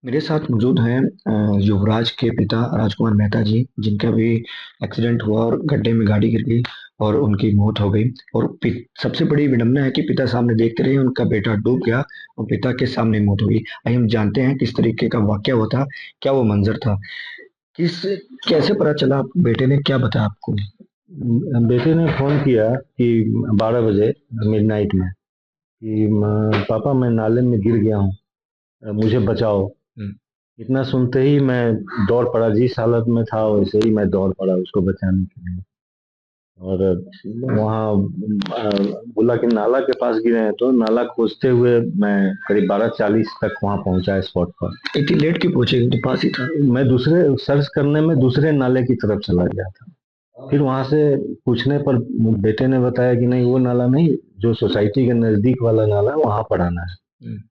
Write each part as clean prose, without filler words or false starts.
मेरे साथ मौजूद हैं युवराज के पिता राजकुमार मेहता जी, जिनका भी एक्सीडेंट हुआ और गड्ढे में गाड़ी गिर गई और उनकी मौत हो गई। और सबसे बड़ी विडंबना है कि पिता सामने देखते रहे, उनका बेटा डूब गया और पिता के सामने मौत हो गई। आइए हम जानते हैं किस तरीके का वाकया हुआ था, क्या वो मंजर था, किस कैसे पता चला, बेटे ने क्या बताया आपको? बेटे ने फोन किया कि 12 बजे मिडनाइट में कि पापा मैं नाले में गिर गया हूँ, मुझे बचाओ। हम्म। इतना सुनते ही मैं दौड़ पड़ा, जिस हालत में था वैसे ही मैं दौड़ पड़ा उसको बचाने के लिए। और वहाँ बोला कि नाला के पास गिरे हैं, तो नाला खोजते हुए मैं करीब 12:40 तक वहाँ पहुँचा स्पॉट पर। इतनी लेट क्यों पहुंचे, तो पास ही था। मैं दूसरे सर्च करने में दूसरे नाले की तरफ चला गया था। फिर वहां से पूछने पर बेटे ने बताया कि नहीं, वो नाला नहीं, जो सोसाइटी के नजदीक वाला नाला है वहां पर आना है। हम्म।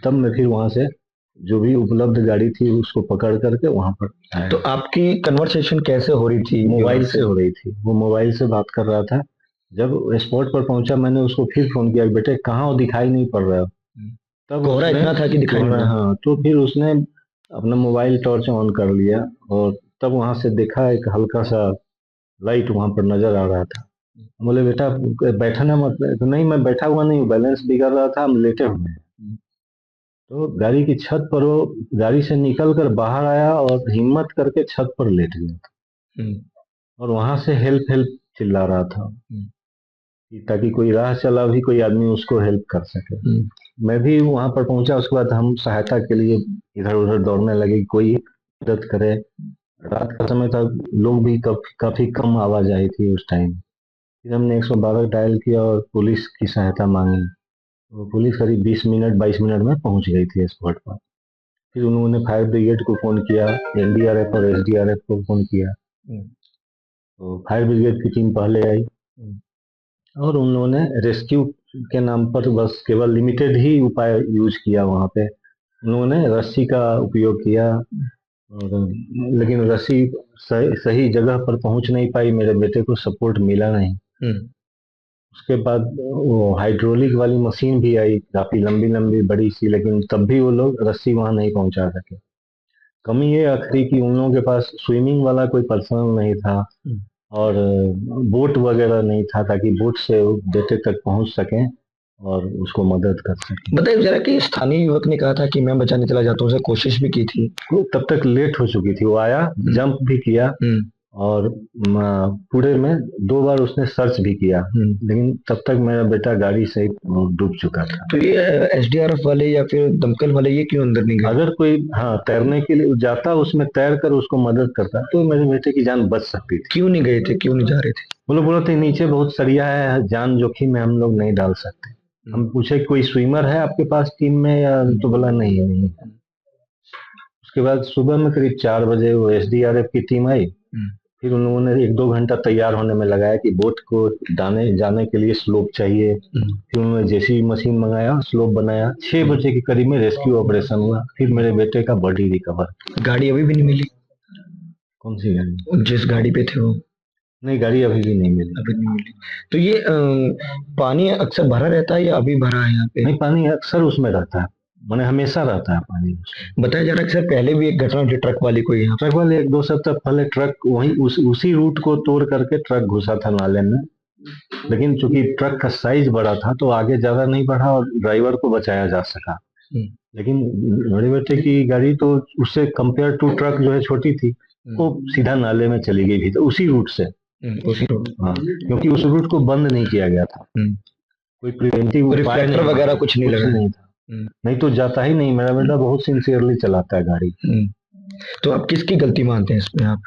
तब मैं फिर वहां से जो भी उपलब्ध गाड़ी थी उसको पकड़ करके वहां पर आया। तो आपकी कन्वर्सेशन कैसे हो रही थी मोबाइल युवराज से हो रही थी, वो मोबाइल से बात कर रहा था। जब स्पॉट पर पहुंचा मैंने उसको फिर फोन किया, बेटे कहाँ हो, दिखाई नहीं पड़ रहा हो। तब कोहरा उसने इतना था कि दिखाई नहीं पड़ा। हाँ, तो फिर उसने अपना मोबाइल टॉर्च ऑन कर लिया और तब वहां से देखा एक हल्का सा लाइट वहां पर नजर आ रहा था। बोले बेटा बैठना मत। तो नहीं, मैं बैठा हुआ नहीं हूँ, बैलेंस बिगड़ रहा था, हम लेटे हुए हैं। तो गाड़ी की छत पर वो गाड़ी से निकल कर बाहर आया और हिम्मत करके छत पर लेट गया था। हम्म। और वहां से हेल्प हेल्प चिल्ला रहा था हम्म। कि ताकि कोई राह चला भी कोई आदमी उसको हेल्प कर सके। मैं भी वहां पर पहुंचा, उसके बाद हम सहायता के लिए इधर उधर दौड़ने लगे, कोई मदद करे। रात का समय था, लोग भी काफी कम आवाजाही थी उस टाइम। फिर हमने 112 डायल किया और पुलिस की सहायता मांगी। वो पुलिस करीब 20 मिनट 22 मिनट में पहुंच गई थी स्पॉट पर। फिर उन्होंने फायर ब्रिगेड को फोन किया, एनडीआरएफ और एसडीआरएफ को फोन किया। तो फायर ब्रिगेड की टीम पहले आई और उन्होंने रेस्क्यू के नाम पर बस केवल लिमिटेड ही उपाय यूज किया वहां पे। उन्होंने रस्सी का उपयोग किया और लेकिन रस्सी सही जगह पर पहुंच नहीं पाई, मेरे बेटे को सपोर्ट मिला नहीं। उसके बाद वो हाइड्रोलिक वाली मशीन भी आई, काफी लंबी लंबी बड़ी सी, लेकिन तब भी वो लोग रस्सी वहां नहीं पहुंचा सके। कमी ये आखिरी कि उन लोगों के पास स्विमिंग वाला कोई पर्सनल नहीं था और बोट वगैरह नहीं था ताकि बोट से वो बेटे तक पहुंच सके और उसको मदद कर सके। बताइए जरा कि स्थानीय युवक ने कहा था कि मैं बचाने चला जाता हूँ, उसने कोशिश भी की थी। वो तब तक लेट हो चुकी थी, वो आया, जंप भी किया और पूरे में 2 बार उसने सर्च भी किया, लेकिन तब तक मेरा बेटा गाड़ी से डूब चुका था। तो ये एसडीआरएफ वाले या फिर दमकल वाले ये क्यों अंदर नहीं गए? अगर कोई हाँ तैरने के लिए जाता, उसमें तैर कर उसको मदद करता तो मेरे बेटे की जान बच सकती थी। क्यों नहीं गए थे, क्यों नहीं जा रहे थे? वो लोग बोले थे नीचे बहुत सरिया है, जान जोखिम में हम लोग नहीं डाल सकते। हम पूछे कोई स्विमर है आपके पास टीम में या, तो बोला नहीं नहीं। उसके बाद सुबह में करीब 4 बजे वो एसडीआरएफ की टीम आई। फिर उन्होंने 1-2 घंटा तैयार होने में लगाया कि बोट को दाने जाने के लिए स्लोप चाहिए। फिर उन्होंने जेसीबी मशीन मंगाया, स्लोप बनाया। 6 बजे के करीब में रेस्क्यू ऑपरेशन हुआ, फिर मेरे बेटे का बॉडी रिकवर। गाड़ी अभी भी नहीं मिली? कौन सी गाड़ी? जिस गाड़ी पे थे वो? नहीं, गाड़ी अभी भी नहीं मिली। अभी नहीं मिली। तो ये पानी अक्सर भरा रहता है या अभी भरा है यहाँ पे? नहीं, पानी अक्सर उसमें रहता है, मैंने हमेशा रहता है पानी उसमें। बताया जा रहा है कि सर पहले भी एक घटना हुई ट्रक वाली कोई यहाँ। ट्रक वाले 1-2 सप्ताह पहले ट्रक वही उसी रूट को तोड़ करके ट्रक घुसा था नाले में। लेकिन चूंकि ट्रक का साइज बड़ा था तो आगे ज्यादा नहीं बढ़ा और ड्राइवर को बचाया जा सका। लेकिन बड़े बेटे की गाड़ी तो उससे कंपेयर टू ट्रक जो है छोटी थी, वो सीधा नाले में चली गई थी, तो उसी रूट से। उसी रोड। हाँ, क्योंकि उस रूट को बंद नहीं किया गया था, कोई प्रिवेंटिव उपाय रिफ्लेक्टर नहीं, वगैरह कुछ नहीं लगा? नहीं था। नहीं तो जाता ही नहीं, मेरा बेटा बहुत सिंसियरली चलाता है गाड़ी। तो आप किसकी गलती मानते हैं इसमें आप?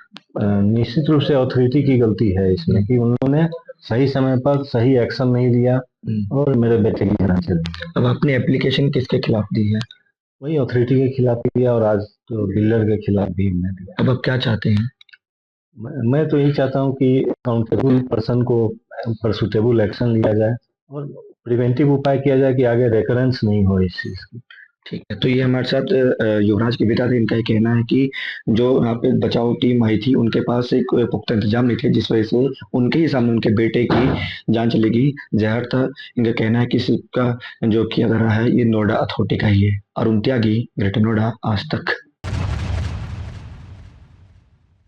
निश्चित रूप से अथॉरिटी की गलती है इसमें कि उन्होंने सही समय पर सही एक्शन नहीं लिया और मेरे बेटे की जान चली गई। अब आपने एप्लीकेशन किसके खिलाफ दी है? वही अथॉरिटी के खिलाफ दिया और आज तो बिल्डर के खिलाफ भी हमने दिया। अब आप क्या चाहते हैं? मैं तो यही चाहता हूँ कि अकाउंटेबल पर्सन को पर सुटेबल एक्शन लिया जाए और प्रिवेंटिव उपाय किया जाए कि आगे रेकरेंस नहीं हो इस चीज की। ठीक है, तो ये हमारे साथ युवराज के पिता थे। इनका ये कहना है कि जो यहाँ पे बचाव टीम आई थी उनके पास एक पुख्ता इंतजाम नहीं थे, जिस वजह से उनके ही सामने उनके बेटे की जान चली गई। जहर था। इनका कहना है कि इसका जो किया जा रहा है ये नोएडा अथॉरिटी का ही है। अरुण त्यागी, ग्रेटर नोएडा, आज तक।